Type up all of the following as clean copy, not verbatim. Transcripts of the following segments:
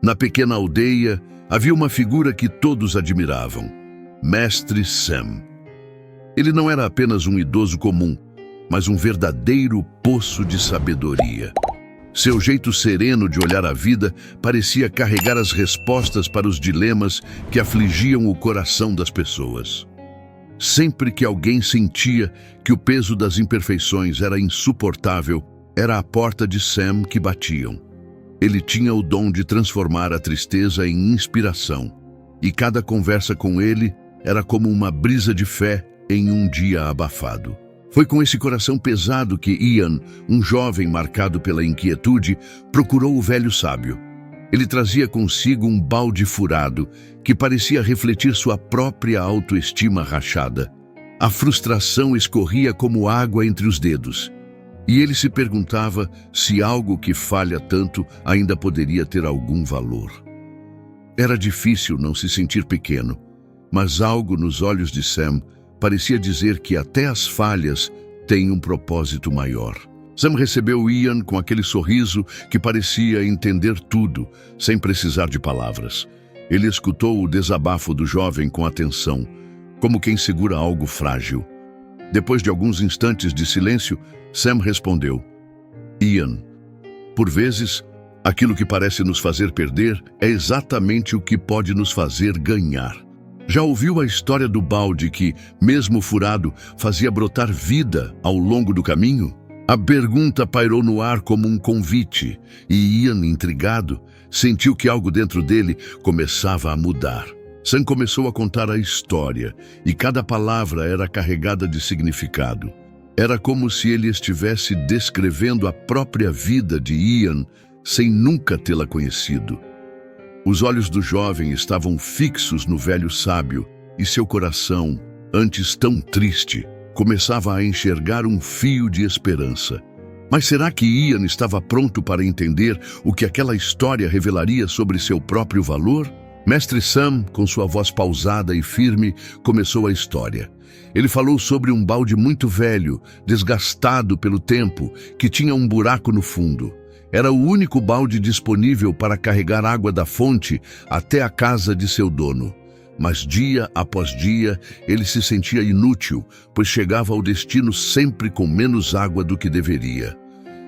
Na pequena aldeia, havia uma figura que todos admiravam: Mestre Sam. Ele não era apenas um idoso comum, mas um verdadeiro poço de sabedoria. Seu jeito sereno de olhar a vida parecia carregar as respostas para os dilemas que afligiam o coração das pessoas. Sempre que alguém sentia que o peso das imperfeições era insuportável, era a porta de Sam que batiam. Ele tinha o dom de transformar a tristeza em inspiração, e cada conversa com ele era como uma brisa de fé em um dia abafado. Foi com esse coração pesado que Ian, um jovem marcado pela inquietude, procurou o velho sábio. Ele trazia consigo um balde furado que parecia refletir sua própria autoestima rachada. A frustração escorria como água entre os dedos, e ele se perguntava se algo que falha tanto ainda poderia ter algum valor. Era difícil não se sentir pequeno, mas algo nos olhos de Sam parecia dizer que até as falhas têm um propósito maior. Sam recebeu Ian com aquele sorriso que parecia entender tudo, sem precisar de palavras. Ele escutou o desabafo do jovem com atenção, como quem segura algo frágil. Depois de alguns instantes de silêncio, Sam respondeu: Ian, por vezes, aquilo que parece nos fazer perder é exatamente o que pode nos fazer ganhar. Já ouviu a história do balde que, mesmo furado, fazia brotar vida ao longo do caminho? A pergunta pairou no ar como um convite, e Ian, intrigado, sentiu que algo dentro dele começava a mudar. Sam começou a contar a história, e cada palavra era carregada de significado. Era como se ele estivesse descrevendo a própria vida de Ian, sem nunca tê-la conhecido. Os olhos do jovem estavam fixos no velho sábio, e seu coração, antes tão triste, começava a enxergar um fio de esperança. Mas será que Ian estava pronto para entender o que aquela história revelaria sobre seu próprio valor? Mestre Sam, com sua voz pausada e firme, começou a história. Ele falou sobre um balde muito velho, desgastado pelo tempo, que tinha um buraco no fundo. Era o único balde disponível para carregar água da fonte até a casa de seu dono. Mas dia após dia, ele se sentia inútil, pois chegava ao destino sempre com menos água do que deveria.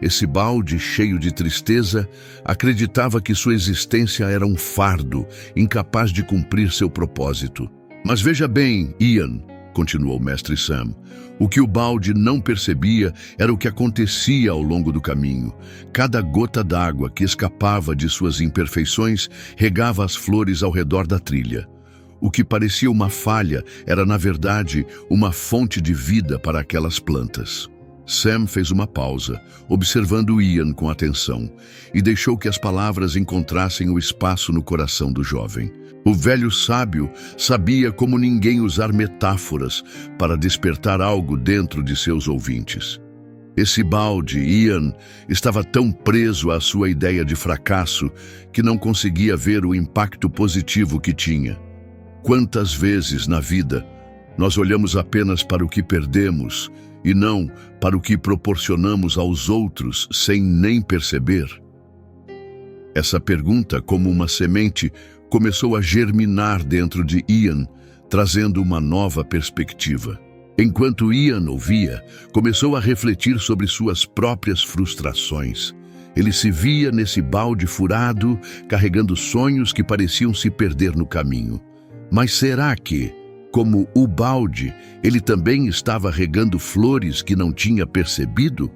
Esse balde, cheio de tristeza, acreditava que sua existência era um fardo, incapaz de cumprir seu propósito. Mas veja bem, Ian, continuou o Mestre Sam, o que o balde não percebia era o que acontecia ao longo do caminho. Cada gota d'água que escapava de suas imperfeições regava as flores ao redor da trilha. O que parecia uma falha era, na verdade, uma fonte de vida para aquelas plantas. Sam fez uma pausa, observando Ian com atenção, e deixou que as palavras encontrassem o espaço no coração do jovem. O velho sábio sabia como ninguém usar metáforas para despertar algo dentro de seus ouvintes. Esse balde, Ian, estava tão preso à sua ideia de fracasso que não conseguia ver o impacto positivo que tinha. Quantas vezes na vida nós olhamos apenas para o que perdemos e não para o que proporcionamos aos outros sem nem perceber? Essa pergunta, como uma semente, começou a germinar dentro de Ian, trazendo uma nova perspectiva. Enquanto Ian ouvia, começou a refletir sobre suas próprias frustrações. Ele se via nesse balde furado, carregando sonhos que pareciam se perder no caminho. Mas será que, como o balde, ele também estava regando flores que não tinha percebido?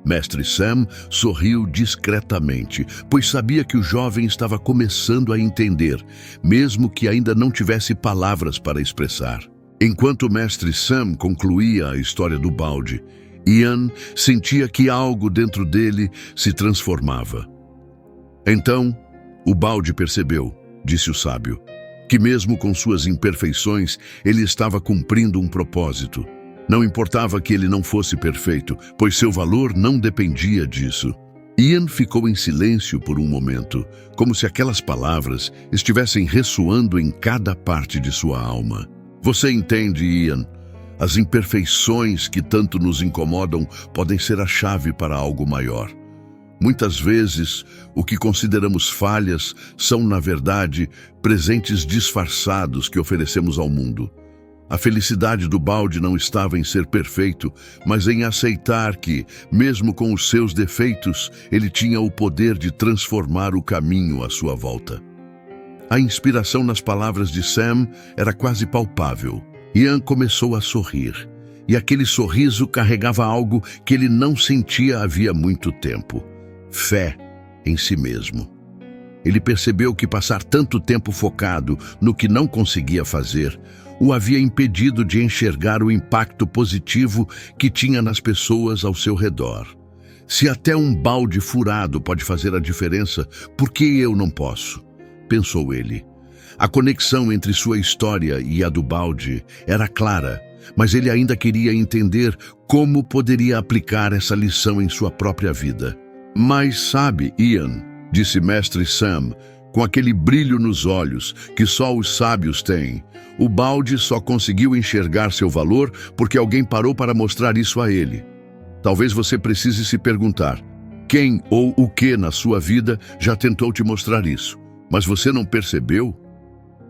Mestre Sam sorriu discretamente, pois sabia que o jovem estava começando a entender, mesmo que ainda não tivesse palavras para expressar. Enquanto o Mestre Sam concluía a história do balde, Ian sentia que algo dentro dele se transformava. Então, o balde percebeu, disse o sábio, que mesmo com suas imperfeições, ele estava cumprindo um propósito. Não importava que ele não fosse perfeito, pois seu valor não dependia disso. Ian ficou em silêncio por um momento, como se aquelas palavras estivessem ressoando em cada parte de sua alma. Você entende, Ian? As imperfeições que tanto nos incomodam podem ser a chave para algo maior. Muitas vezes, o que consideramos falhas são, na verdade, presentes disfarçados que oferecemos ao mundo. A felicidade do balde não estava em ser perfeito, mas em aceitar que, mesmo com os seus defeitos, ele tinha o poder de transformar o caminho à sua volta. A inspiração nas palavras de Sam era quase palpável. Ian começou a sorrir, e aquele sorriso carregava algo que ele não sentia havia muito tempo: fé em si mesmo. Ele percebeu que passar tanto tempo focado no que não conseguia fazer o havia impedido de enxergar o impacto positivo que tinha nas pessoas ao seu redor. Se até um balde furado pode fazer a diferença, por que eu não posso? Pensou ele. A conexão entre sua história e a do balde era clara, mas ele ainda queria entender como poderia aplicar essa lição em sua própria vida. Mas sabe, Ian, disse Mestre Sam, com aquele brilho nos olhos que só os sábios têm, o balde só conseguiu enxergar seu valor porque alguém parou para mostrar isso a ele. Talvez você precise se perguntar: quem ou o que na sua vida já tentou te mostrar isso, mas você não percebeu?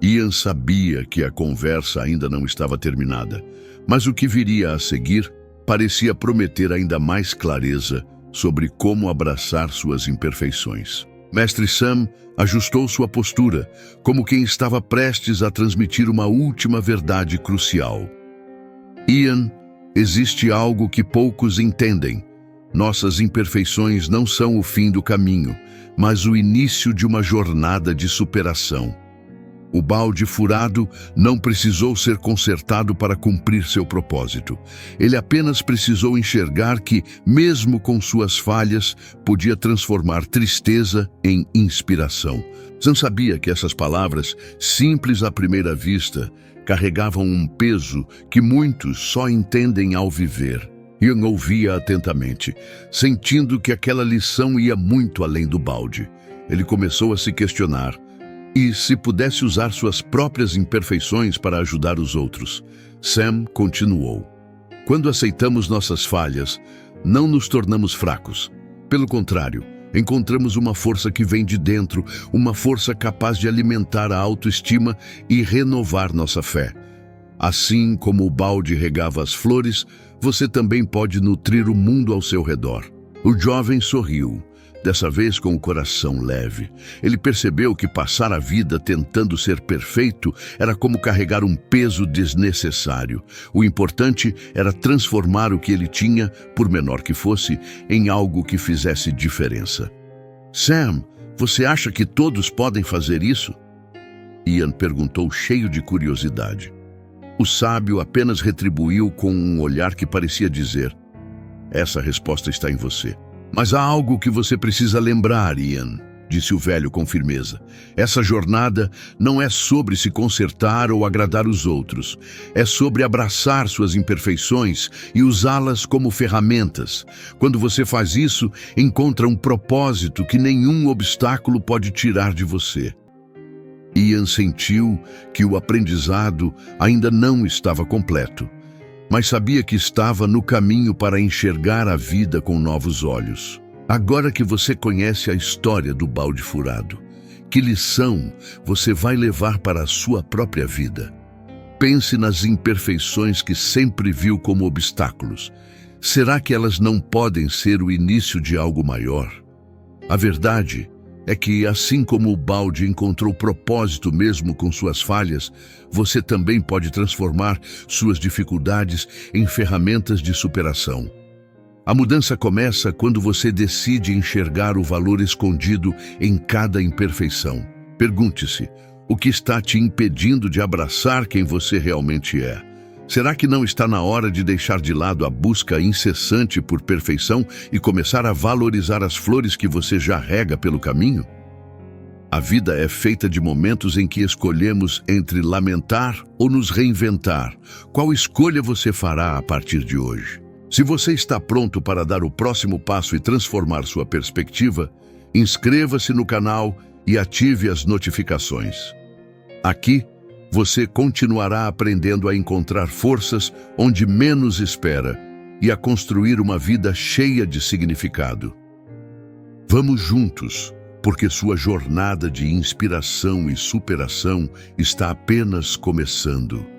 Ian sabia que a conversa ainda não estava terminada, mas o que viria a seguir parecia prometer ainda mais clareza sobre como abraçar suas imperfeições. Mestre Sam ajustou sua postura, como quem estava prestes a transmitir uma última verdade crucial. Ian, existe algo que poucos entendem. Nossas imperfeições não são o fim do caminho, mas o início de uma jornada de superação. O balde furado não precisou ser consertado para cumprir seu propósito. Ele apenas precisou enxergar que, mesmo com suas falhas, podia transformar tristeza em inspiração. Sam sabia que essas palavras, simples à primeira vista, carregavam um peso que muitos só entendem ao viver. Ian ouvia atentamente, sentindo que aquela lição ia muito além do balde. Ele começou a se questionar: e se pudesse usar suas próprias imperfeições para ajudar os outros? Sam continuou: quando aceitamos nossas falhas, não nos tornamos fracos. Pelo contrário, encontramos uma força que vem de dentro, uma força capaz de alimentar a autoestima e renovar nossa fé. Assim como o balde regava as flores, você também pode nutrir o mundo ao seu redor. O jovem sorriu, dessa vez com o coração leve. Ele percebeu que passar a vida tentando ser perfeito era como carregar um peso desnecessário. O importante era transformar o que ele tinha, por menor que fosse, em algo que fizesse diferença. Sam, você acha que todos podem fazer isso? Ian perguntou, cheio de curiosidade. O sábio apenas retribuiu com um olhar que parecia dizer: essa resposta está em você. Mas há algo que você precisa lembrar, Ian, disse o velho com firmeza. Essa jornada não é sobre se consertar ou agradar os outros. É sobre abraçar suas imperfeições e usá-las como ferramentas. Quando você faz isso, encontra um propósito que nenhum obstáculo pode tirar de você. Ian sentiu que o aprendizado ainda não estava completo, mas sabia que estava no caminho para enxergar a vida com novos olhos. Agora que você conhece a história do balde furado, que lição você vai levar para a sua própria vida? Pense nas imperfeições que sempre viu como obstáculos. Será que elas não podem ser o início de algo maior? A verdade é que, assim como o balde encontrou propósito mesmo com suas falhas, você também pode transformar suas dificuldades em ferramentas de superação. A mudança começa quando você decide enxergar o valor escondido em cada imperfeição. Pergunte-se: o que está te impedindo de abraçar quem você realmente é? Será que não está na hora de deixar de lado a busca incessante por perfeição e começar a valorizar as flores que você já rega pelo caminho? A vida é feita de momentos em que escolhemos entre lamentar ou nos reinventar. Qual escolha você fará a partir de hoje? Se você está pronto para dar o próximo passo e transformar sua perspectiva, inscreva-se no canal e ative as notificações. Aqui, você continuará aprendendo a encontrar forças onde menos espera e a construir uma vida cheia de significado. Vamos juntos, porque sua jornada de inspiração e superação está apenas começando.